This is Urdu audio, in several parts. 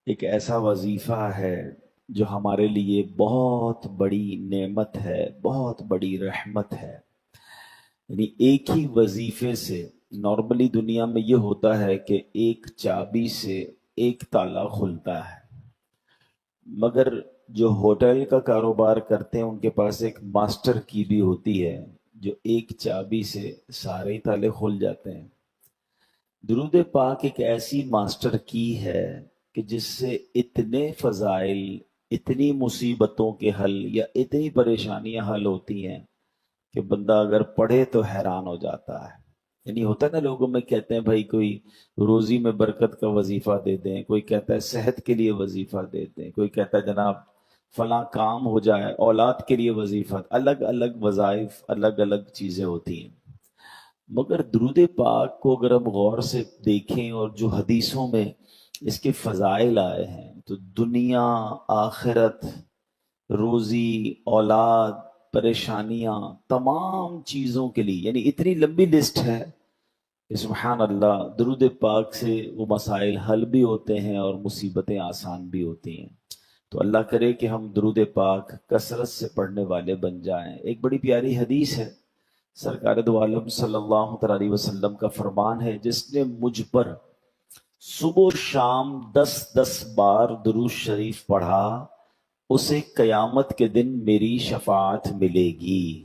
ایک ایسا وظیفہ ہے جو ہمارے لیے بہت بڑی نعمت ہے، بہت بڑی رحمت ہے۔ یعنی ایک ہی وظیفے سے نارملی دنیا میں یہ ہوتا ہے کہ ایک چابی سے ایک تالا کھلتا ہے، مگر جو ہوٹل کا کاروبار کرتے ہیں ان کے پاس ایک ماسٹر کی بھی ہوتی ہے جو ایک چابی سے سارے تالے کھل جاتے ہیں۔ درود پاک ایک ایسی ماسٹر کی ہے کہ جس سے اتنے فضائل، اتنی مصیبتوں کے حل یا اتنی پریشانیاں حل ہوتی ہیں کہ بندہ اگر پڑھے تو حیران ہو جاتا ہے۔ یعنی ہوتا ہے نا، لوگوں میں کہتے ہیں بھائی کوئی روزی میں برکت کا وظیفہ دے دیں، کوئی کہتا ہے صحت کے لیے وظیفہ دے دیں، کوئی کہتا ہے جناب فلاں کام ہو جائے، اولاد کے لیے وظیفہ۔ الگ الگ وظائف، الگ الگ چیزیں ہوتی ہیں، مگر درود پاک کو اگر ہم غور سے دیکھیں اور جو حدیثوں میں اس کے فضائل آئے ہیں تو دنیا، آخرت، روزی، اولاد، پریشانیاں، تمام چیزوں کے لیے، یعنی اتنی لمبی لسٹ ہے کہ سبحان اللہ، درود پاک سے وہ مسائل حل بھی ہوتے ہیں اور مصیبتیں آسان بھی ہوتی ہیں۔ تو اللہ کرے کہ ہم درود پاک کثرت سے پڑھنے والے بن جائیں۔ ایک بڑی پیاری حدیث ہے، سرکار دو عالم صلی اللہ تعالی علیہ وسلم کا فرمان ہے، جس نے مجھ پر صبح و شام 10 10 بار درود شریف پڑھا، اسے قیامت کے دن میری شفاعت ملے گی۔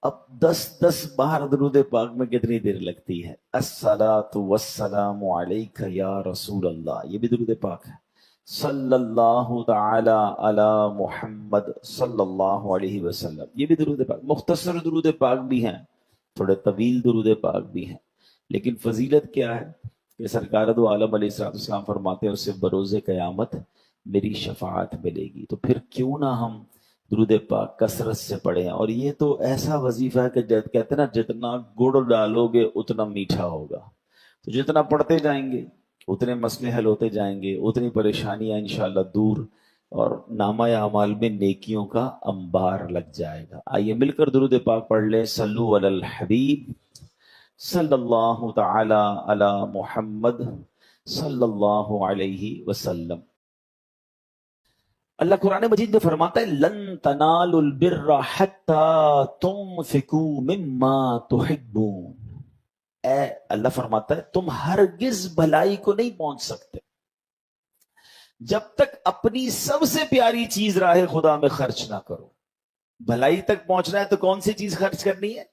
اب 10 10 بار درود پاک میں کتنی دیر لگتی ہے؟ الصلاۃ والسلام علیک یا رسول اللہ، یہ بھی درود پاک ہے۔ صلی اللہ تعالی علی محمد صلی اللہ علیہ وسلم، یہ بھی درود پاک۔ مختصر درود پاک بھی ہیں، تھوڑے طویل درود پاک بھی ہیں، لیکن فضیلت کیا ہے کہ سرکار دو عالم علیہ السلام فرماتے ہیں اس سے بروز قیامت میری شفاعت ملے گی۔ تو پھر کیوں نہ ہم درود پاک کثرت سے پڑھیں۔ اور یہ تو ایسا وظیفہ ہے کہ کہتے ہیں نا، جتنا گڑ ڈالو گے اتنا میٹھا ہوگا۔ تو جتنا پڑھتے جائیں گے اتنے مسئلے حل ہوتے جائیں گے، اتنی پریشانیاں انشاءاللہ دور، اور نامہ اعمال میں نیکیوں کا انبار لگ جائے گا۔ آئیے مل کر درود پاک پڑھ لیں۔ صلو علی الحبیب صلی اللہ تعالی علی محمد صلی اللہ علیہ وسلم۔ اللہ قرآن مجید میں فرماتا ہے لن تنالوا البر حتی تنفقوا مما تحبون۔ اے اللہ فرماتا ہے تم ہرگز بھلائی کو نہیں پہنچ سکتے جب تک اپنی سب سے پیاری چیز راہ خدا میں خرچ نہ کرو۔ بھلائی تک پہنچنا ہے تو کون سی چیز خرچ کرنی ہے؟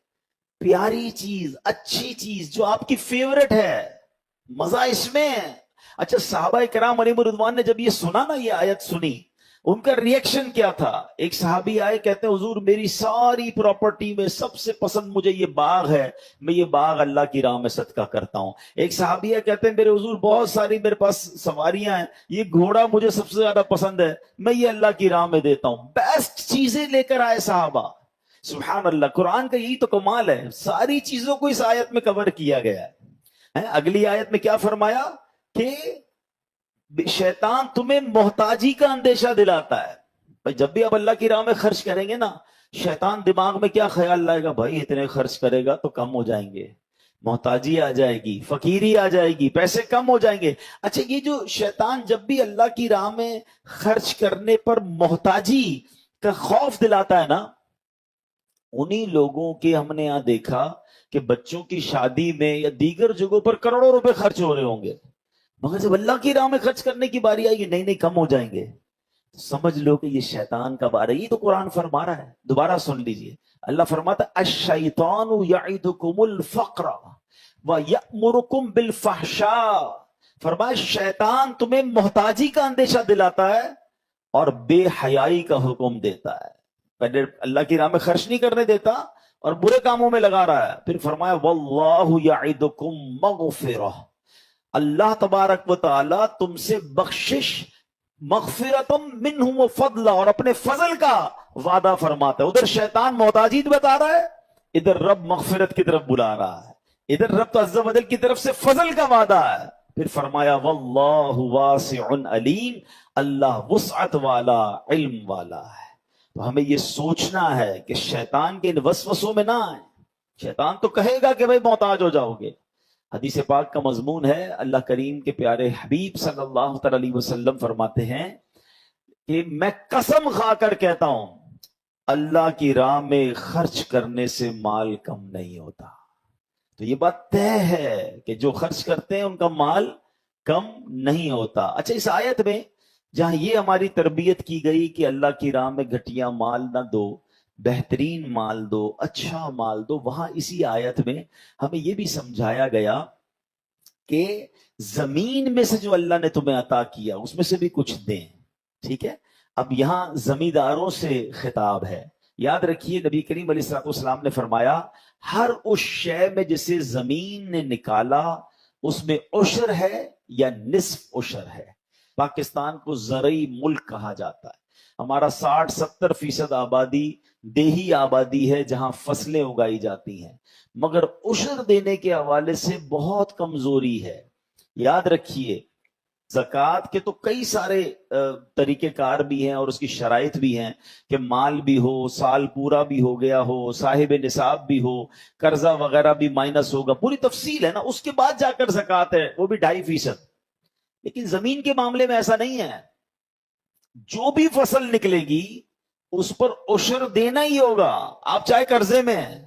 پیاری چیز، اچھی چیز جو آپ کی فیورٹ ہے، مزہ اس میں ہے۔ اچھا، صحابہ کرام علیہ رضوان نے جب یہ سنا نا، یہ آیت سنی، ان کا ریئیکشن کیا تھا؟ ایک صحابی آئے، کہتے ہیں حضور میری ساری پراپرٹی میں سب سے پسند مجھے یہ باغ ہے، میں یہ باغ اللہ کی راہ میں صدقہ کرتا ہوں۔ ایک صحابی ہے، کہتے ہیں میرے حضور بہت ساری میرے پاس سواریاں ہیں، یہ گھوڑا مجھے سب سے زیادہ پسند ہے، میں یہ اللہ کی راہ میں دیتا ہوں۔ بیسٹ چیزیں لے کر آئے صحابہ۔ سبحان اللہ، قرآن کا یہی تو کمال ہے، ساری چیزوں کو اس آیت میں کور کیا گیا ہے۔ اگلی آیت میں کیا فرمایا کہ شیطان تمہیں محتاجی کا اندیشہ دلاتا ہے۔ بھائی جب بھی آپ اللہ کی راہ میں خرچ کریں گے نا، شیطان دماغ میں کیا خیال لائے گا؟ بھائی اتنے خرچ کرے گا تو کم ہو جائیں گے، محتاجی آ جائے گی، فقیری آ جائے گی، پیسے کم ہو جائیں گے۔ اچھا، یہ جو شیطان جب بھی اللہ کی راہ میں خرچ کرنے پر محتاجی کا خوف دلاتا ہے نا، انہی لوگوں کے ہم نے یہاں دیکھا کہ بچوں کی شادی میں یا دیگر جگہوں پر کروڑوں روپے خرچ ہو رہے ہوں گے، مگر جب اللہ کی راہ میں خرچ کرنے کی باری آئے گی، نہیں نہیں کم ہو جائیں گے، سمجھ لو کہ یہ شیطان کا بارہ۔ یہ تو قرآن فرما رہا ہے، دوبارہ سن لیجئے۔ اللہ فرماتا ہے الشیطان یعدکم الفقر ویأمرکم بالفحشاء۔ فرمایا شیطان تمہیں محتاجی کا اندیشہ دلاتا ہے اور بے حیائی کا حکم دیتا ہے۔ پہلے اللہ کی راہ میں خرچ نہیں کرنے دیتا اور برے کاموں میں لگا رہا ہے، پھر فرمایا واللہ یعدکم مغفرہ، اللہ تبارک و تعالی تم سے بخشش، مغفرتم منہ و فضل، اور اپنے فضل کا وعدہ فرماتا ہے۔ ادھر شیطان محتاجی بتا رہا ہے، ادھر رب مغفرت کی طرف بلا رہا ہے، ادھر رب عز و جل کی طرف سے فضل کا وعدہ ہے۔ پھر فرمایا واللہ واسع علیم، اللہ وسعت والا، علم والا ہے۔ تو ہمیں یہ سوچنا ہے کہ شیطان کے ان وسوسوں میں نہ آئیں۔ شیطان تو کہے گا کہ بھائی محتاج ہو جاؤ گے، حدیث پاک کا مضمون ہے، اللہ کریم کے پیارے حبیب صلی اللہ تعالی علیہ وسلم فرماتے ہیں کہ میں قسم کھا کر کہتا ہوں اللہ کی راہ میں خرچ کرنے سے مال کم نہیں ہوتا۔ تو یہ بات طے ہے کہ جو خرچ کرتے ہیں ان کا مال کم نہیں ہوتا۔ اچھا، اس آیت میں جہاں یہ ہماری تربیت کی گئی کہ اللہ کی راہ میں گھٹیا مال نہ دو، بہترین مال دو، اچھا مال دو، وہاں اسی آیت میں ہمیں یہ بھی سمجھایا گیا کہ زمین میں سے جو اللہ نے تمہیں عطا کیا اس میں سے بھی کچھ دیں، ٹھیک ہے؟ اب یہاں زمینداروں سے خطاب ہے۔ یاد رکھیے نبی کریم علیہ الصلوۃ والسلام نے فرمایا ہر اس شے میں جسے زمین نے نکالا اس میں عشر ہے یا نصف عشر ہے۔ پاکستان کو زرعی ملک کہا جاتا ہے، ہمارا 60-70% آبادی دیہی آبادی ہے جہاں فصلیں اگائی جاتی ہیں، مگر عشر دینے کے حوالے سے بہت کمزوری ہے۔ یاد رکھیے زکوٰۃ کے تو کئی سارے طریقہ کار بھی ہیں اور اس کی شرائط بھی ہیں کہ مال بھی ہو، سال پورا بھی ہو گیا ہو، صاحب نصاب بھی ہو، قرضہ وغیرہ بھی مائنس ہوگا، پوری تفصیل ہے نا، اس کے بعد جا کر زکوٰۃ ہے، وہ بھی 2.5%۔ لیکن زمین کے معاملے میں ایسا نہیں ہے، جو بھی فصل نکلے گی اس پر عشر دینا ہی ہوگا، آپ چاہے قرضے میں ہیں۔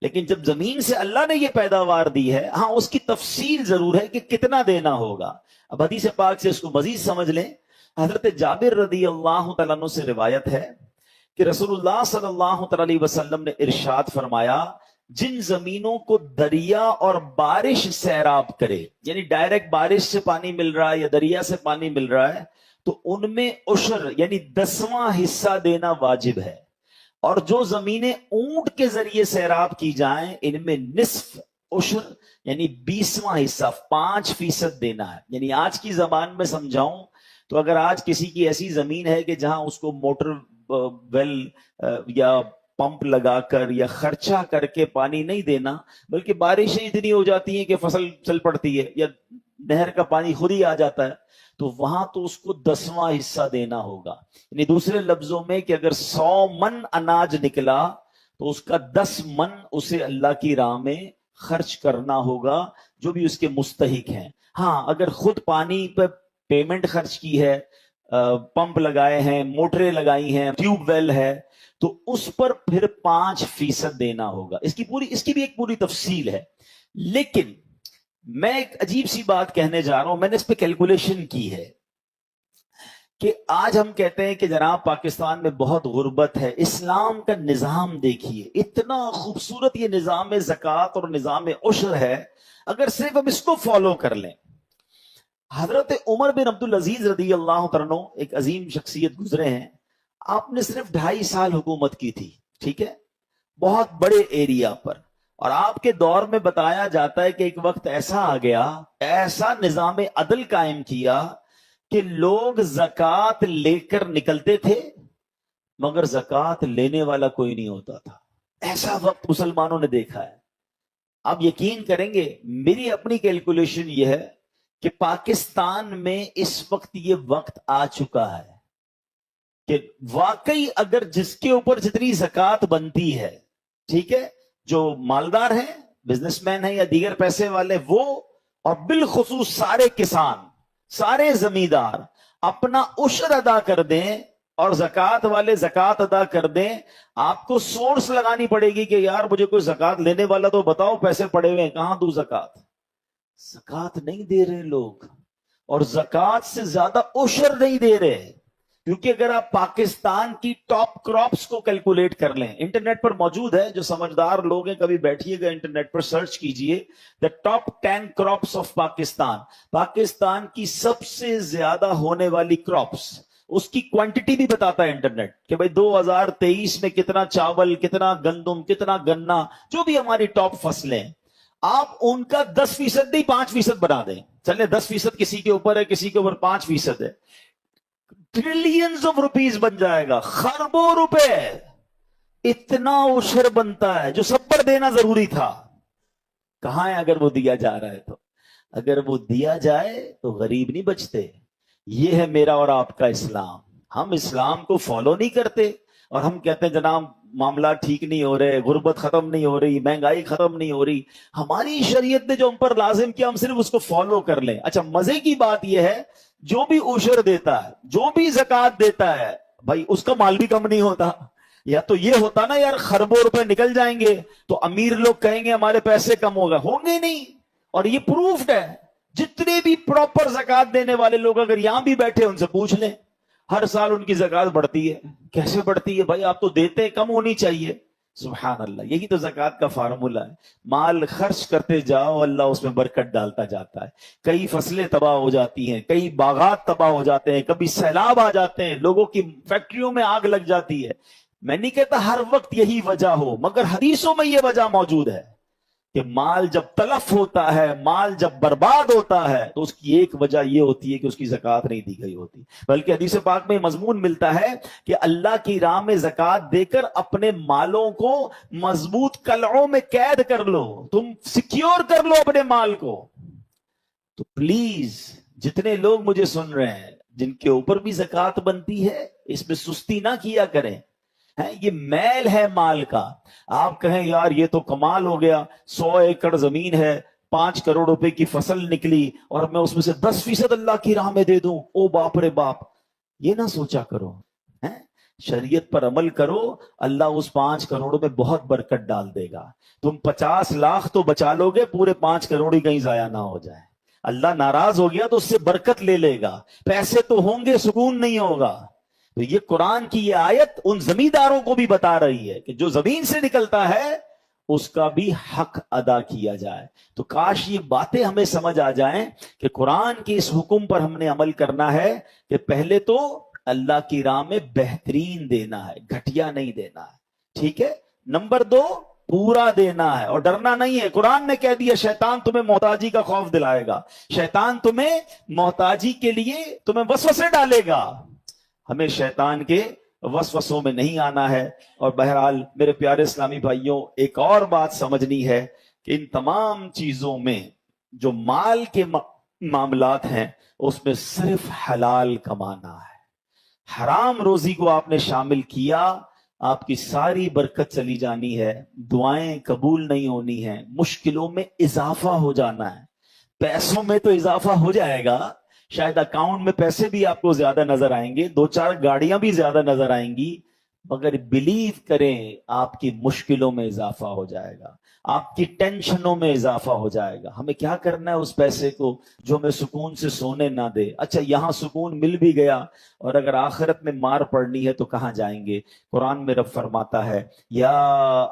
لیکن جب زمین سے اللہ نے یہ پیداوار دی ہے، ہاں اس کی تفصیل ضرور ہے کہ کتنا دینا ہوگا۔ اب حدیث پاک سے اس کو مزید سمجھ لیں۔ حضرت جابر رضی اللہ تعالیٰ عنہ سے روایت ہے کہ رسول اللہ صلی اللہ تعالیٰ علیہ وسلم نے ارشاد فرمایا جن زمینوں کو دریا اور بارش سیراب کرے، یعنی ڈائریکٹ بارش سے پانی مل رہا ہے یا دریا سے پانی مل رہا ہے، تو ان میں عشر یعنی 10واں حصہ دینا واجب ہے، اور جو زمینیں اونٹ کے ذریعے سیراب کی جائیں ان میں نصف عشر یعنی 20واں حصہ 5% دینا ہے۔ یعنی آج کی زبان میں سمجھاؤں تو اگر آج کسی کی ایسی زمین ہے کہ جہاں اس کو موٹر ویل یا پمپ لگا کر یا خرچہ کر کے پانی نہیں دینا، بلکہ بارشیں اتنی ہو جاتی ہیں کہ فصل چل پڑتی ہے یا نہر کا پانی خود ہی آ جاتا ہے، تو وہاں تو اس کو 10واں حصہ دینا ہوگا۔ یعنی دوسرے لفظوں میں کہ اگر 100 من اناج نکلا تو اس کا 10 من اسے اللہ کی راہ میں خرچ کرنا ہوگا، جو بھی اس کے مستحق ہیں۔ ہاں اگر خود پانی پہ پیمنٹ خرچ کی ہے، پمپ لگائے ہیں، موٹریں لگائی ہیں، ٹیوب ویل ہے، تو اس پر پھر 5% دینا ہوگا۔ اس کی بھی ایک پوری تفصیل ہے۔ لیکن میں ایک عجیب سی بات کہنے جا رہا ہوں، میں نے اس پہ کیلکولیشن کی ہے کہ آج ہم کہتے ہیں کہ جناب پاکستان میں بہت غربت ہے، اسلام کا نظام دیکھیے اتنا خوبصورت یہ نظام زکوٰۃ اور نظام عشر ہے، اگر صرف ہم اس کو فالو کر لیں۔ حضرت عمر بن عبدالعزیز رضی اللہ عنہ ایک عظیم شخصیت گزرے ہیں، آپ نے صرف 2.5 سال حکومت کی تھی، ٹھیک ہے، بہت بڑے ایریا پر، اور آپ کے دور میں بتایا جاتا ہے کہ ایک وقت ایسا آ گیا، ایسا نظام عدل قائم کیا کہ لوگ زکوٰۃ لے کر نکلتے تھے مگر زکوٰۃ لینے والا کوئی نہیں ہوتا تھا۔ ایسا وقت مسلمانوں نے دیکھا ہے۔ آپ یقین کریں گے میری اپنی کیلکولیشن یہ ہے کہ پاکستان میں اس وقت یہ وقت آ چکا ہے کہ واقعی اگر جس کے اوپر جتنی زکوٰۃ بنتی ہے، ٹھیک ہے، جو مالدار ہیں، بزنس مین ہیں یا دیگر پیسے والے، وہ اور بالخصوص سارے کسان، سارے زمیندار اپنا عشر ادا کر دیں اور زکوٰۃ والے زکوٰۃ ادا کر دیں، آپ کو سورس لگانی پڑے گی کہ یار مجھے کوئی زکوٰۃ لینے والا تو بتاؤ، پیسے پڑے ہوئے ہیں کہاں دوں زکوٰۃ۔ زکوٰۃ نہیں دے رہے لوگ، اور زکوٰۃ سے زیادہ عشر نہیں دے رہے، کیونکہ اگر آپ پاکستان کی ٹاپ کراپس کو کیلکولیٹ کر لیں، انٹرنیٹ پر موجود ہے، جو سمجھدار لوگ ہیں کبھی بیٹھیے گا انٹرنیٹ پر سرچ کیجئے the top 10 crops of Pakistan, Pakistan کی سب سے زیادہ ہونے والی کراپس، اس کی کوانٹٹی بھی بتاتا ہے انٹرنیٹ کہ بھئی 2023 میں کتنا چاول، کتنا گندم، کتنا گنا، جو بھی ہماری ٹاپ فصلیں، آپ ان کا 10% نہیں 5% بنا دیں، چلیں 10% کسی کے اوپر ہے، کسی کے اوپر 5% ہے، ٹریلینز آف روپیز بن جائے گا، خربوں روپے، اتنا عشر بنتا ہے جو سب پر دینا ضروری تھا۔ کہاں ہے اگر وہ دیا جا رہا ہے تو؟ اگر وہ دیا جائے تو غریب نہیں بچتے۔ یہ ہے میرا اور آپ کا اسلام، ہم اسلام کو فالو نہیں کرتے اور ہم کہتے ہیں جناب معاملات ٹھیک نہیں ہو رہے، غربت ختم نہیں ہو رہی، مہنگائی ختم نہیں ہو رہی. ہماری شریعت نے جو ہم پر لازم کیا ہم صرف اس کو فالو کر لیں. اچھا مزے کی بات یہ ہے جو بھی عشر دیتا ہے، جو بھی زکوٰۃ دیتا ہے، بھائی اس کا مال بھی کم نہیں ہوتا. یا تو یہ ہوتا نا یار خربوں روپے نکل جائیں گے تو امیر لوگ کہیں گے ہمارے پیسے کم ہوگا، ہوں گے نہیں. اور یہ پروفڈ ہے. جتنے بھی پراپر زکوٰۃ دینے والے لوگ اگر یہاں بھی بیٹھے ان سے پوچھ لیں، ہر سال ان کی زکوٰۃ بڑھتی ہے. کیسے بڑھتی ہے بھائی؟ آپ تو دیتے کم ہونی چاہیے. سبحان اللہ، یہی تو زکوٰۃ کا فارمولہ ہے. مال خرچ کرتے جاؤ، اللہ اس میں برکت ڈالتا جاتا ہے. کئی فصلیں تباہ ہو جاتی ہیں، کئی باغات تباہ ہو جاتے ہیں، کبھی سیلاب آ جاتے ہیں، لوگوں کی فیکٹریوں میں آگ لگ جاتی ہے. میں نہیں کہتا ہر وقت یہی وجہ ہو، مگر حدیثوں میں یہ وجہ موجود ہے کہ مال جب تلف ہوتا ہے، مال جب برباد ہوتا ہے تو اس کی ایک وجہ یہ ہوتی ہے کہ اس کی زکوٰۃ نہیں دی گئی ہوتی. بلکہ حدیث پاک میں مضمون ملتا ہے کہ اللہ کی راہ میں زکوٰۃ دے کر اپنے مالوں کو مضبوط قلعوں میں قید کر لو، تم سیکیور کر لو اپنے مال کو. تو پلیز جتنے لوگ مجھے سن رہے ہیں جن کے اوپر بھی زکوٰۃ بنتی ہے، اس میں سستی نہ کیا کریں. یہ میل ہے مال کا. آپ کہیں یار یہ تو کمال ہو گیا، 100 ایکڑ زمین ہے، 5 کروڑ روپے کی فصل نکلی اور میں اس میں سے 10% اللہ کی راہ میں دے دوں، او باپ رے باپ. یہ نہ سوچا کرو. شریعت پر عمل کرو، اللہ اس 5 کروڑ میں بہت برکت ڈال دے گا. تم 50 لاکھ تو بچا لو گے، پورے 5 کروڑ ہی کہیں ضائع نہ ہو جائے. اللہ ناراض ہو گیا تو اس سے برکت لے لے گا. پیسے تو ہوں گے، سکون نہیں ہوگا. تو یہ قرآن کی یہ آیت ان زمینداروں کو بھی بتا رہی ہے کہ جو زمین سے نکلتا ہے اس کا بھی حق ادا کیا جائے. تو کاش یہ باتیں ہمیں سمجھ آ جائیں کہ قرآن کے اس حکم پر ہم نے عمل کرنا ہے کہ پہلے تو اللہ کی راہ میں بہترین دینا ہے، گھٹیا نہیں دینا ہے. ٹھیک ہے. نمبر 2، پورا دینا ہے اور ڈرنا نہیں ہے. قرآن نے کہہ دیا شیطان تمہیں محتاجی کا خوف دلائے گا، شیطان تمہیں محتاجی کے لیے تمہیں وسوسے ڈالے گا. ہمیں شیطان کے وسوسوں میں نہیں آنا ہے. اور بہرحال میرے پیارے اسلامی بھائیوں، ایک اور بات سمجھنی ہے کہ ان تمام چیزوں میں جو مال کے معاملات ہیں اس میں صرف حلال کمانا ہے. حرام روزی کو آپ نے شامل کیا، آپ کی ساری برکت چلی جانی ہے، دعائیں قبول نہیں ہونی ہیں، مشکلوں میں اضافہ ہو جانا ہے. پیسوں میں تو اضافہ ہو جائے گا، شاید اکاؤنٹ میں پیسے بھی آپ کو زیادہ نظر آئیں گے، 2-4 گاڑیاں بھی زیادہ نظر آئیں گی، مگر بلیو کریں آپ کی مشکلوں میں اضافہ ہو جائے گا، آپ کی ٹینشنوں میں اضافہ ہو جائے گا. ہمیں کیا کرنا ہے اس پیسے کو جو ہمیں سکون سے سونے نہ دے. اچھا یہاں سکون مل بھی گیا اور اگر آخرت میں مار پڑنی ہے تو کہاں جائیں گے؟ قرآن میں رب فرماتا ہے یا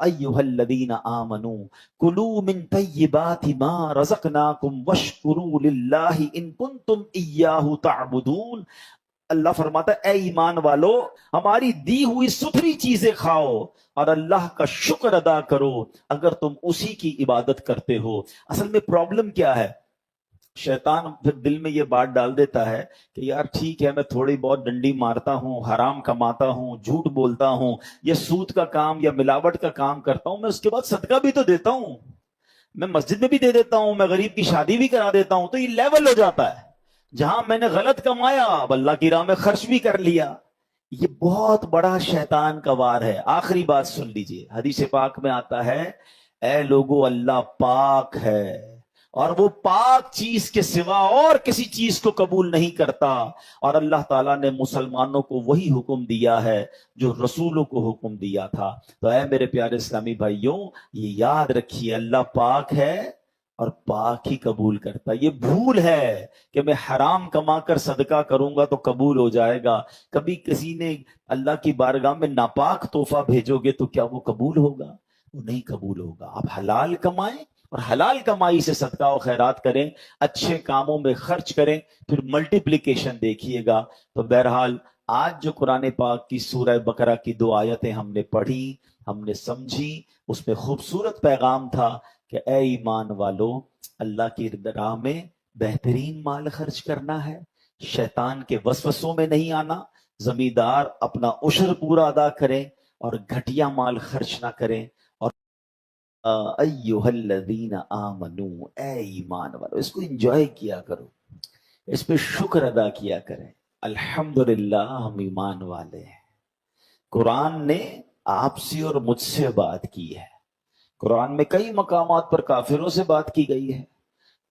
ایھا الذین آمنوا کلوا من طیبات ما رزقناکم واشکروا للہ ان کنتم ایاہ تعبدون. اللہ فرماتا ہے اے ایمان والو ہماری دی ہوئی ستھری چیزیں کھاؤ اور اللہ کا شکر ادا کرو اگر تم اسی کی عبادت کرتے ہو. اصل میں پرابلم کیا ہے؟ شیطان پھر دل میں یہ بات ڈال دیتا ہے کہ یار ٹھیک ہے میں تھوڑی بہت ڈنڈی مارتا ہوں، حرام کماتا ہوں، جھوٹ بولتا ہوں، یہ سود کا کام یا ملاوٹ کا کام کرتا ہوں، میں اس کے بعد صدقہ بھی تو دیتا ہوں، میں مسجد میں بھی دے دیتا ہوں، میں غریب کی شادی بھی کرا دیتا ہوں. تو یہ لیول ہو جاتا ہے جہاں میں نے غلط کمایا اب اللہ کی راہ میں خرچ بھی کر لیا. یہ بہت بڑا شیطان کا وار ہے. آخری بات سن لیجئے، حدیث پاک میں آتا ہے اے لوگو اللہ پاک ہے اور وہ پاک چیز کے سوا اور کسی چیز کو قبول نہیں کرتا. اور اللہ تعالیٰ نے مسلمانوں کو وہی حکم دیا ہے جو رسولوں کو حکم دیا تھا. تو اے میرے پیارے اسلامی بھائیوں یہ یاد رکھیے اللہ پاک ہے اور پاک ہی قبول کرتا. یہ بھول ہے کہ میں حرام کما کر صدقہ کروں گا تو قبول ہو جائے گا. کبھی کسی نے اللہ کی بارگاہ میں ناپاک تحفہ بھیجو گے تو کیا وہ قبول ہوگا؟ وہ نہیں قبول ہوگا. آپ حلال کمائیں اور حلال کمائی سے صدقہ و خیرات کریں، اچھے کاموں میں خرچ کریں، پھر ملٹیپلیکیشن دیکھیے گا. تو بہرحال آج جو قرآن پاک کی سورہ بقرہ کی 2 آیتیں ہم نے پڑھی، ہم نے سمجھی، اس میں خوبصورت پیغام تھا کہ اے ایمان والو اللہ کی راہ میں بہترین مال خرچ کرنا ہے، شیطان کے وسوسوں میں نہیں آنا، زمیندار اپنا عشر پورا ادا کریں اور گھٹیا مال خرچ نہ کریں. اور ایھا الذین آمنو اے ایمان والو، اس کو انجوائے کیا کرو، اس پہ شکر ادا کیا کریں. الحمدللہ ہم ایمان والے ہیں. قرآن نے آپ سے اور مجھ سے بات کی ہے. قرآن میں کئی مقامات پر کافروں سے بات کی گئی ہے،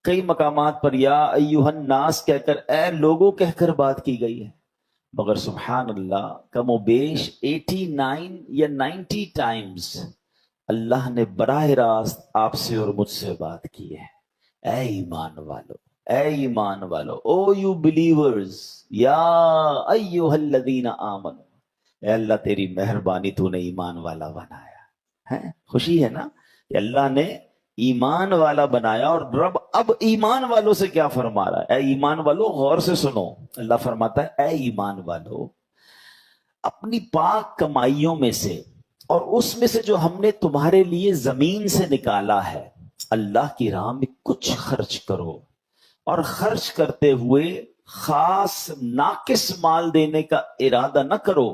کئی مقامات پر یا ایھا الناس کہہ کر، اے لوگوں کہہ کر بات کی گئی ہے. مگر سبحان اللہ، کم و بیش 89 یا 90 ٹائمز اللہ نے براہ راست آپ سے اور مجھ سے بات کی ہے. اے ایمان والو، اے ایمان والو، او یو بلیورز، یا ایھا الذین آمنو، اے اللہ تیری مہربانی، تو نے ایمان والا بنایا ہے. خوشی ہے نا کہ اللہ نے ایمان والا بنایا. اور رب اب ایمان والوں سے کیا فرما رہا ہے؟ اے ایمان والو غور سے سنو. اللہ فرماتا ہے اے ایمان والو، اپنی پاک کمائیوں میں سے اور اس میں سے جو ہم نے تمہارے لیے زمین سے نکالا ہے، اللہ کی راہ میں کچھ خرچ کرو. اور خرچ کرتے ہوئے خاص ناقص مال دینے کا ارادہ نہ کرو،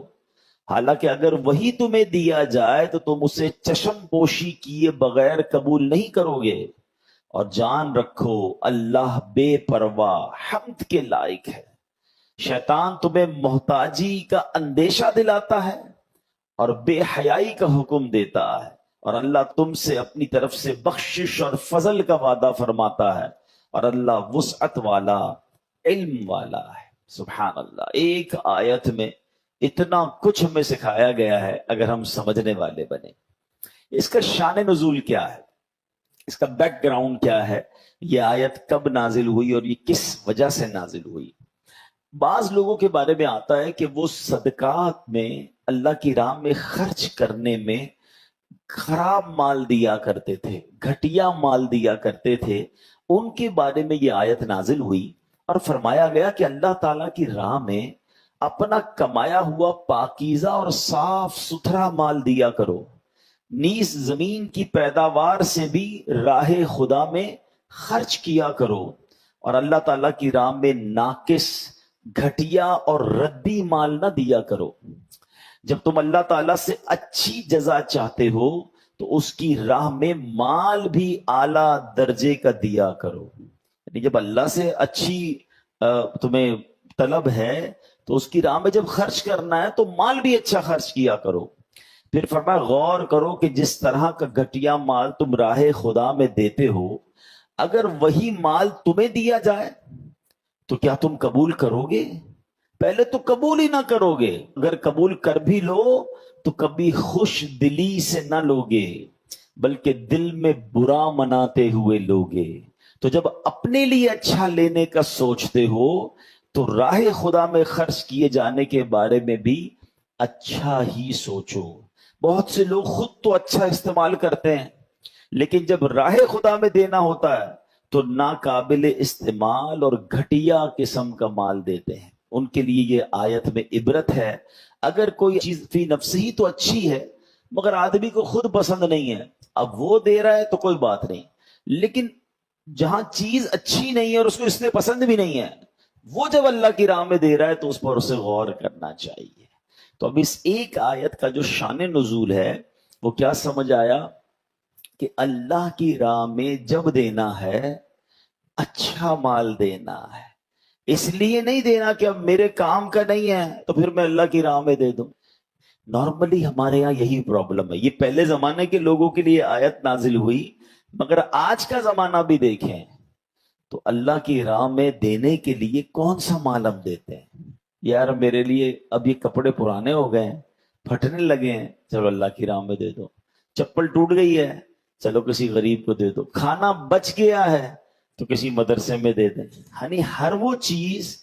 حالانکہ اگر وہی تمہیں دیا جائے تو تم اسے چشم پوشی کیے بغیر قبول نہیں کرو گے. اور جان رکھو اللہ بے پرواہ حمد کے لائق ہے. شیطان تمہیں محتاجی کا اندیشہ دلاتا ہے اور بے حیائی کا حکم دیتا ہے، اور اللہ تم سے اپنی طرف سے بخشش اور فضل کا وعدہ فرماتا ہے، اور اللہ وسعت والا، علم والا ہے. سبحان اللہ. ایک آیت میں اتنا کچھ ہمیں سکھایا گیا ہے اگر ہم سمجھنے والے بنے. اس کا شان نزول کیا ہے، اس کا بیک گراؤنڈ کیا ہے، یہ آیت کب نازل ہوئی اور یہ کس وجہ سے نازل ہوئی. بعض لوگوں کے بارے میں آتا ہے کہ وہ صدقات میں، اللہ کی راہ میں خرچ کرنے میں خراب مال دیا کرتے تھے، گھٹیا مال دیا کرتے تھے. ان کے بارے میں یہ آیت نازل ہوئی اور فرمایا گیا کہ اللہ تعالیٰ کی راہ میں اپنا کمایا ہوا پاکیزہ اور صاف ستھرا مال دیا کرو، نیز زمین کی پیداوار سے بھی راہ خدا میں خرچ کیا کرو، اور اللہ تعالیٰ کی راہ میں ناقص، گھٹیا اور ردی مال نہ دیا کرو. جب تم اللہ تعالیٰ سے اچھی جزا چاہتے ہو تو اس کی راہ میں مال بھی اعلیٰ درجے کا دیا کرو. یعنی جب اللہ سے اچھی تمہیں طلب ہے تو اس کی راہ میں جب خرچ کرنا ہے تو مال بھی اچھا خرچ کیا کرو. پھر فرمایا غور کرو کہ جس طرح کا گھٹیا مال تم راہ خدا میں دیتے ہو، اگر وہی مال تمہیں دیا جائے تو کیا تم قبول کرو گے؟ پہلے تو قبول ہی نہ کرو گے. اگر قبول کر بھی لو تو کبھی خوش دلی سے نہ لوگے، بلکہ دل میں برا مناتے ہوئے لوگے. تو جب اپنے لیے اچھا لینے کا سوچتے ہو تو راہ خدا میں خرچ کیے جانے کے بارے میں بھی اچھا ہی سوچو. بہت سے لوگ خود تو اچھا استعمال کرتے ہیں، لیکن جب راہ خدا میں دینا ہوتا ہے تو ناقابل استعمال اور گھٹیا قسم کا مال دیتے ہیں. ان کے لیے یہ آیت میں عبرت ہے. اگر کوئی چیز فی نفسی ہی تو اچھی ہے مگر آدمی کو خود پسند نہیں ہے، اب وہ دے رہا ہے تو کوئی بات نہیں، لیکن جہاں چیز اچھی نہیں ہے اور اس کو اس نے پسند بھی نہیں ہے، وہ جب اللہ کی راہ میں دے رہا ہے تو اس پر اسے غور کرنا چاہیے. تو اب اس ایک آیت کا جو شان نزول ہے وہ کیا سمجھ آیا کہ اللہ کی راہ میں جب دینا ہے اچھا مال دینا ہے. اس لیے نہیں دینا کہ اب میرے کام کا نہیں ہے تو پھر میں اللہ کی راہ میں دے دوں. نارملی ہمارے ہاں یہی پرابلم ہے. یہ پہلے زمانے کے لوگوں کے لیے آیت نازل ہوئی، مگر آج کا زمانہ بھی دیکھیں تو اللہ کی راہ میں دینے کے لیے کون سا مال ہم دیتے ہیں؟ یار میرے لیے اب یہ کپڑے پرانے ہو گئے ہیں، پھٹنے لگے ہیں، چلو اللہ کی راہ میں دے دو. چپل ٹوٹ گئی ہے، چلو کسی غریب کو دے دو. کھانا بچ گیا ہے تو کسی مدرسے میں دے دیں. یعنی ہر وہ چیز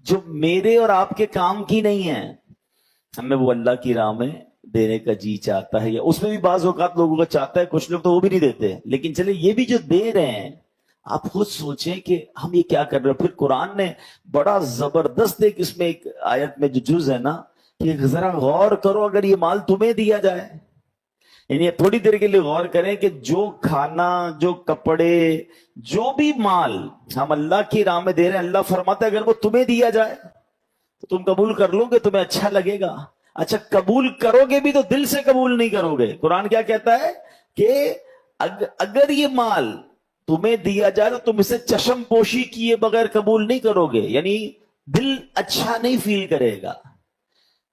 جو میرے اور آپ کے کام کی نہیں ہے ہمیں وہ اللہ کی راہ میں دینے کا جی چاہتا ہے. یا اس میں بھی بعض اوقات لوگوں کا چاہتا ہے، کچھ لوگ تو وہ بھی نہیں دیتے. لیکن چلے یہ بھی جو دے رہے ہیں آپ خود سوچیں کہ ہم یہ کیا کر رہے ہیں. پھر قرآن نے بڑا زبردست ایک اس میں ایک آیت میں جو جز ہے نا کہ ذرا غور کرو اگر یہ مال تمہیں دیا جائے. یعنی تھوڑی دیر کے لیے غور کریں کہ جو کھانا، جو کپڑے، جو بھی مال ہم اللہ کی راہ میں دے رہے ہیں، اللہ فرماتا ہے اگر وہ تمہیں دیا جائے تو تم قبول کر لو گے، تمہیں اچھا لگے گا. اچھا قبول کرو گے بھی تو دل سے قبول نہیں کرو گے. قرآن کیا کہتا ہے کہ اگر یہ مال تمہیں دیا جائے تو تم اسے چشم پوشی کیے بغیر قبول نہیں کرو گے، یعنی دل اچھا نہیں فیل کرے گا.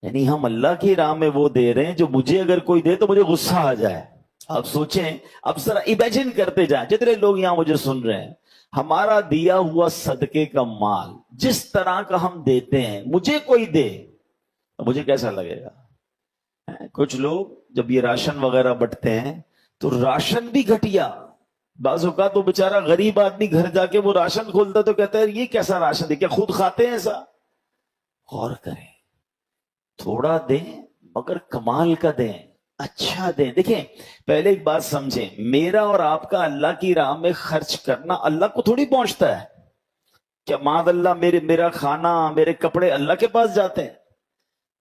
یعنی ہم اللہ کی راہ میں وہ دے رہے ہیں جو مجھے اگر کوئی دے تو مجھے غصہ آ جائے. اب سوچیں, اب ذرا امیجن کرتے جائیں, جتنے لوگ یہاں مجھے سن رہے ہیں, ہمارا دیا ہوا صدقے کا مال جس طرح کا ہم دیتے ہیں, مجھے کوئی دے تو مجھے کیسا لگے گا؟ کچھ لوگ جب یہ راشن وغیرہ بٹتے ہیں تو راشن بھی گھٹیا, بعض اوقات تو بیچارہ غریب آدمی گھر جا کے وہ راشن کھولتا تو کہتا ہے یہ کیسا راشن ہے, کیا خود کھاتے ہیں ایسا؟ غور کریں, تھوڑا دیں مگر کمال کا دیں, اچھا دیں. دیکھیں پہلے ایک بات سمجھیں, میرا اور آپ کا اللہ کی راہ میں خرچ کرنا اللہ کو تھوڑی پہنچتا ہے. کیا معاذ اللہ میرا کھانا میرے کپڑے اللہ کے پاس جاتے ہیں؟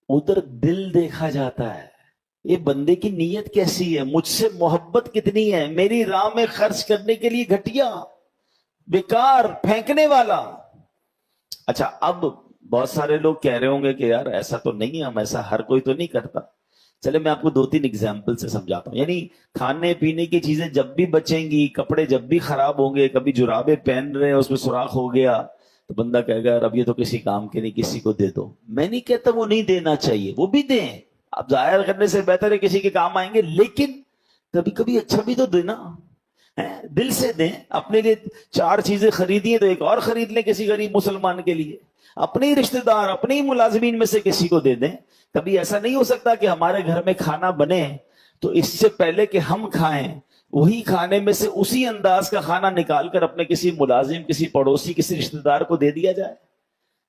ادھر دل دیکھا جاتا ہے, یہ بندے کی نیت کیسی ہے, مجھ سے محبت کتنی ہے, میری راہ میں خرچ کرنے کے لیے گھٹیا, بیکار, پھینکنے والا. اچھا اب بہت سارے لوگ کہہ رہے ہوں گے کہ یار ایسا تو نہیں ہے, ہم ایسا ہر کوئی تو نہیں کرتا. چلے میں آپ کو 2-3 ایگزامپل سے سمجھاتا ہوں. یعنی کھانے پینے کی چیزیں جب بھی بچیں گی, کپڑے جب بھی خراب ہوں گے, کبھی جرابیں پہن رہے ہیں اس میں سوراخ ہو گیا تو بندہ کہے گا اب یہ تو کسی کام کے نہیں, کسی کو دے دو. میں نہیں کہتا وہ نہیں دینا چاہیے, وہ بھی دیں, اب ظاہر کرنے سے بہتر ہے کسی کے کام آئیں گے, لیکن کبھی کبھی اچھا بھی تو دینا, دل سے دیں. اپنے لیے 4 چیزیں خریدی ہیں تو ایک اور خرید لیں کسی غریب مسلمان کے لیے, اپنے ہی رشتہ دار, اپنے ہی ملازمین میں سے کسی کو دے دیں. کبھی ایسا نہیں ہو سکتا کہ ہمارے گھر میں کھانا بنے تو اس سے پہلے کہ ہم کھائیں وہی کھانے میں سے اسی انداز کا کھانا نکال کر اپنے کسی ملازم, کسی پڑوسی, کسی رشتہ دار کو دے دیا جائے؟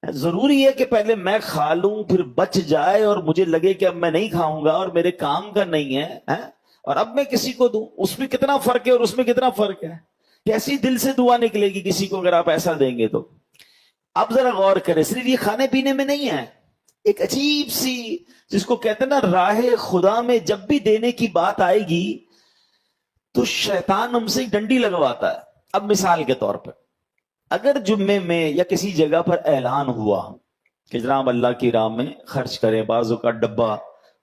ضروری ہے کہ پہلے میں کھا لوں پھر بچ جائے اور مجھے لگے کہ اب میں نہیں کھاؤں گا اور میرے کام کا نہیں ہے اور اب میں کسی کو دوں؟ اس میں کتنا فرق ہے اور اس میں کتنا فرق ہے. کیسی دل سے دعا نکلے گی کسی کو اگر آپ ایسا دیں گے تو. اب ذرا غور کریں, صرف یہ کھانے پینے میں نہیں ہے, ایک عجیب سی جس کو کہتے ہیں نا راہ خدا میں جب بھی دینے کی بات آئے گی تو شیطان ہم سے ڈنڈی لگواتا ہے. اب مثال کے طور پر اگر جمعے میں یا کسی جگہ پر اعلان ہوا کہ جناب اللہ کی راہ میں خرچ کریں, بعضوں کا ڈبہ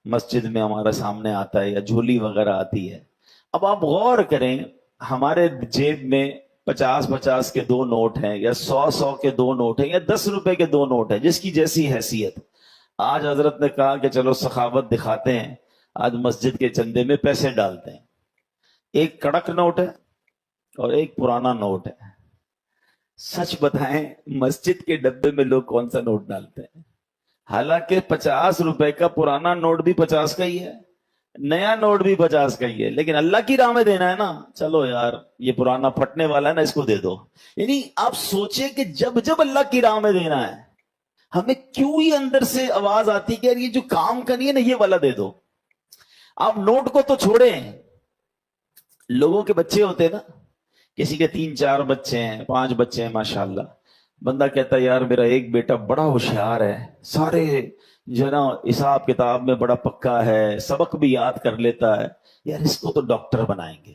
مسجد میں ہمارا سامنے آتا ہے یا جھولی وغیرہ آتی ہے. اب آپ غور کریں, ہمارے جیب میں 50-50 کے 2 نوٹ ہیں یا 100-100 کے 2 نوٹ ہیں یا 10 روپے کے 2 نوٹ ہیں, جس کی جیسی حیثیت. آج حضرت نے کہا کہ چلو سخاوت دکھاتے ہیں, آج مسجد کے چندے میں پیسے ڈالتے ہیں. ایک کڑک نوٹ ہے اور ایک پرانا نوٹ ہے. سچ بتائیں مسجد کے ڈبے میں لوگ کون سا نوٹ ڈالتے ہیں؟ حالانکہ 50 روپے کا پرانا نوٹ بھی 50 کا ہی ہے, نیا نوٹ بھی 50 کا ہی ہے, لیکن اللہ کی راہ میں دینا ہے نا, چلو یار یہ پرانا پھٹنے والا ہے نا, اس کو دے دو. یعنی آپ سوچیں کہ جب جب اللہ کی راہ میں دینا ہے ہمیں کیوں ہی اندر سے آواز آتی کہ یار یہ جو کام کرنی ہے نا یہ والا دے دو. آپ نوٹ کو تو چھوڑیں, لوگوں کے بچے ہوتے ہیں نا, کسی کے 3-4 بچے ہیں, 5 بچے ہیں ماشاءاللہ, بندہ کہتا ہے یار میرا ایک بیٹا بڑا ہوشیار ہے, سارے جو نا حساب کتاب میں بڑا پکا ہے, سبق بھی یاد کر لیتا ہے, یار اس کو تو ڈاکٹر بنائیں گے.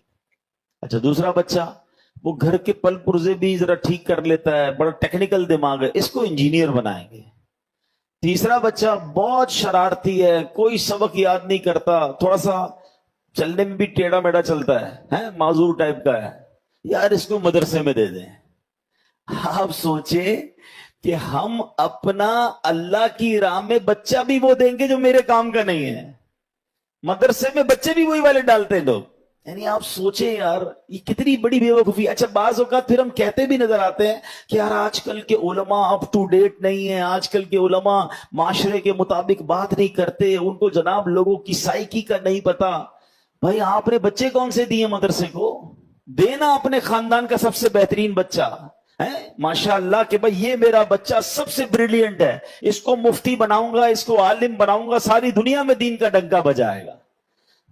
اچھا دوسرا بچہ وہ گھر کے پل پرزے بھی ذرا ٹھیک کر لیتا ہے, بڑا ٹیکنیکل دماغ ہے, اس کو انجینئر بنائیں گے. تیسرا بچہ بہت شرارتی ہے, کوئی سبق یاد نہیں کرتا, تھوڑا سا چلنے میں بھی ٹیڑھا میڑھا چلتا ہے, معذور ٹائپ کا ہے, یار اس کو مدرسے میں دے دیں. آپ سوچیں کہ ہم اپنا اللہ کی راہ میں بچہ بھی وہ دیں گے جو میرے کام کا نہیں ہے, مدرسے میں بچے بھی وہی والے ڈالتے ہیں لوگ. یعنی آپ سوچیں یار یہ کتنی بڑی بے وقوفی. اچھا بعض اوقات پھر ہم کہتے بھی نظر آتے ہیں کہ یار آج کل کے علماء اپ ٹو ڈیٹ نہیں ہیں, آج کل کے علماء معاشرے کے مطابق بات نہیں کرتے, ان کو جناب لوگوں کی سائیکی کا نہیں پتا. بھائی آپ نے بچے کون سے دیے مدرسے کو؟ دینا اپنے خاندان کا سب سے بہترین بچہ ہے ماشاء اللہ کہ بھائی یہ میرا بچہ سب سے بریلینٹ ہے, اس کو مفتی بناؤں گا, اس کو عالم بناؤں گا, ساری دنیا میں دین کا ڈنکا بجائے گا.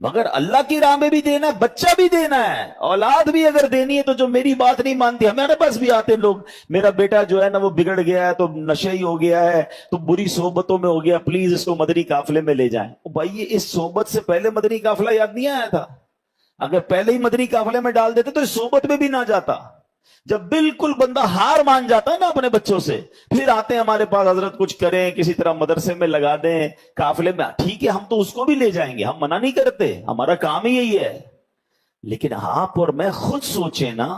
مگر اللہ کی راہ میں بھی دینا ہے, بچہ بھی دینا ہے, اولاد بھی اگر دینی ہے تو جو میری بات نہیں مانتی. ہمارے پاس بھی آتے لوگ, میرا بیٹا جو ہے نا وہ بگڑ گیا ہے, تو نشئی ہو گیا ہے, تو بری صحبتوں میں ہو گیا, پلیز اس کو مدنی قافلے میں لے جائیں. بھائی یہ اس صحبت سے پہلے مدنی قافلہ یاد نہیں آیا تھا؟ اگر پہلے ہی مدنی قافلے میں ڈال دیتے تو اس صحبت میں بھی نہ جاتا. جب بالکل بندہ ہار مان جاتا ہے نا اپنے بچوں سے, پھر آتے ہیں ہمارے پاس, حضرت کچھ کریں, کسی طرح مدرسے میں لگا دیں, قافلے میں. ٹھیک ہے ہم تو اس کو بھی لے جائیں گے, ہم منع نہیں کرتے, ہمارا کام ہی یہی ہے. لیکن آپ اور میں خود سوچیں نا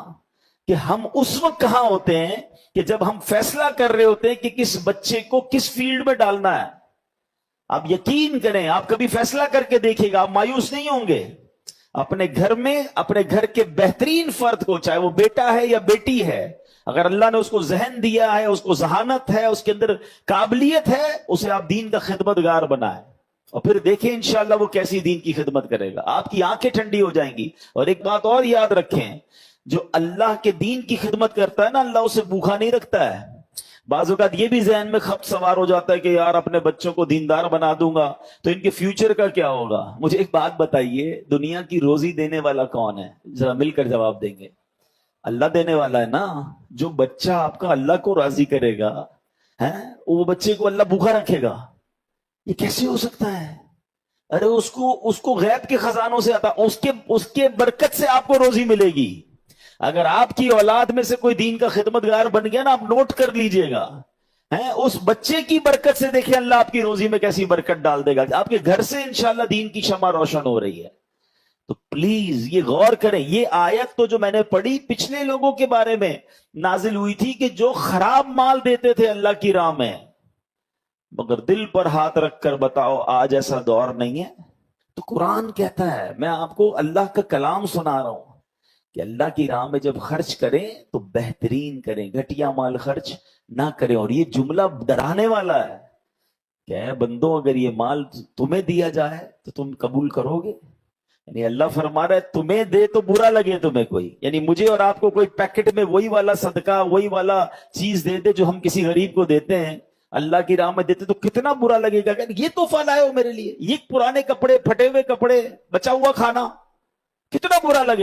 کہ ہم اس وقت کہاں ہوتے ہیں کہ جب ہم فیصلہ کر رہے ہوتے ہیں کہ کس بچے کو کس فیلڈ میں ڈالنا ہے. آپ یقین کریں، آپ کبھی فیصلہ کر کے دیکھیے گا، آپ مایوس نہیں ہوں گے. اپنے گھر میں اپنے گھر کے بہترین فرد کو، چاہے وہ بیٹا ہے یا بیٹی ہے، اگر اللہ نے اس کو ذہن دیا ہے، اس کو ذہانت ہے، اس کے اندر قابلیت ہے، اسے آپ دین کا خدمتگار بنائیں، اور پھر دیکھیں انشاءاللہ وہ کیسی دین کی خدمت کرے گا. آپ کی آنکھیں ٹھنڈی ہو جائیں گی. اور ایک بات اور یاد رکھیں، جو اللہ کے دین کی خدمت کرتا ہے نا، اللہ اسے بھوکا نہیں رکھتا ہے. بعض اوقات یہ بھی ذہن میں خبر سوار ہو جاتا ہے کہ یار اپنے بچوں کو دیندار بنا دوں گا تو ان کے فیوچر کا کیا ہوگا. مجھے ایک بات بتائیے، دنیا کی روزی دینے والا کون ہے؟ ذرا مل کر جواب دیں گے. اللہ دینے والا ہے نا. جو بچہ آپ کا اللہ کو راضی کرے گا، وہ بچے کو اللہ بھوکا رکھے گا؟ یہ کیسے ہو سکتا ہے؟ ارے اس کو غیب کے خزانوں سے آتا، اس کے برکت سے آپ کو روزی ملے گی. اگر آپ کی اولاد میں سے کوئی دین کا خدمتگار بن گیا نا، آپ نوٹ کر لیجئے گا، اس بچے کی برکت سے دیکھیں اللہ آپ کی روزی میں کیسی برکت ڈال دے گا. آپ کے گھر سے انشاءاللہ دین کی شمع روشن ہو رہی ہے. تو پلیز یہ غور کریں. یہ آیت تو جو میں نے پڑھی پچھلے لوگوں کے بارے میں نازل ہوئی تھی کہ جو خراب مال دیتے تھے اللہ کی راہ میں، مگر دل پر ہاتھ رکھ کر بتاؤ آج ایسا دور نہیں ہے. تو قرآن کہتا ہے، میں آپ کو اللہ کا کلام سنا رہا ہوں کہ اللہ کی راہ میں جب خرچ کریں تو بہترین کریں، گھٹیا مال خرچ نہ کریں. اور یہ جملہ ڈرانے والا ہے کہ اے بندو، اگر یہ مال تمہیں دیا جائے تو تم قبول کرو گے؟ یعنی اللہ فرما رہا ہے تمہیں دے تو برا لگے تمہیں کوئی، یعنی مجھے اور آپ کو کوئی پیکٹ میں وہی والا صدقہ، وہی والا چیز دے دے جو ہم کسی غریب کو دیتے ہیں، اللہ کی راہ میں دیتے تو کتنا برا لگے گا کہ یہ تحفہ لائے ہو میرے لیے، یہ پرانے کپڑے، پھٹے ہوئے کپڑے، بچا ہوا کھانا، کتنا برا لگے.